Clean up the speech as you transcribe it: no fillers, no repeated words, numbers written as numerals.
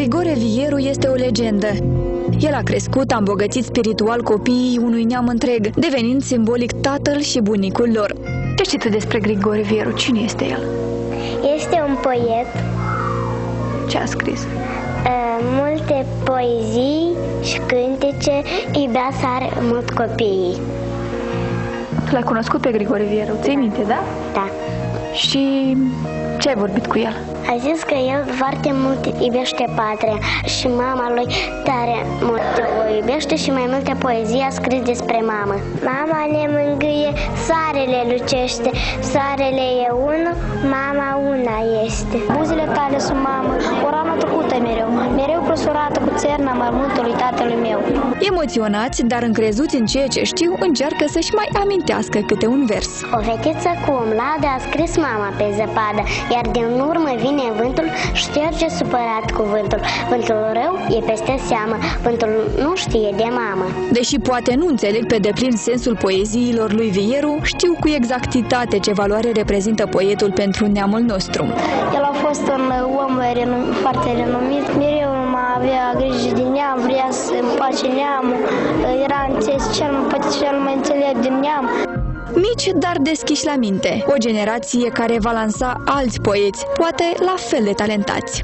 Grigore Vieru este o legendă. El a crescut, a îmbogățit spiritual copiii unui neam întreg, devenind simbolic tatăl și bunicul lor. Ce știi tu despre Grigore Vieru? Cine este el? Este un poet. Ce a scris? Multe poezii și cântece, iubea să are mult copiii. L-ai cunoscut pe Grigore Vieru, ții minte, da? Da. Și ce ai vorbit cu el? A zis că el foarte mult iubește patria și mama lui tare mult o iubește și mai multe poezii a scris despre mamă. Mama ne mângâie, soarele lucește, soarele e unul, mama una este. Buzele tale sunt mamă, o rană tăcută mereu, mereu presurată cu țerna mormântului tatălui meu. Emoționați, dar încrezuți în ceea ce știu, încearcă să-și mai amintească câte un vers. O fetiță cu omladă a scris mama pe zăpadă, iar din urmă vine vântul, șterge supărat cuvântul. Vântul rău e peste seamă, vântul nu știe de mamă. Deși poate nu înțeleg pe deplin sensul poeziilor lui Vieru, știu cu exactitate ce valoare reprezintă poetul pentru neamul nostru. El a fost un om foarte renumit, mereu mai avea grijă de neam, vrea să împace neamul, era cel mai înțelept din neam. Mici, dar deschiși la minte. O generație care va lansa alți poeți, poate la fel de talentați.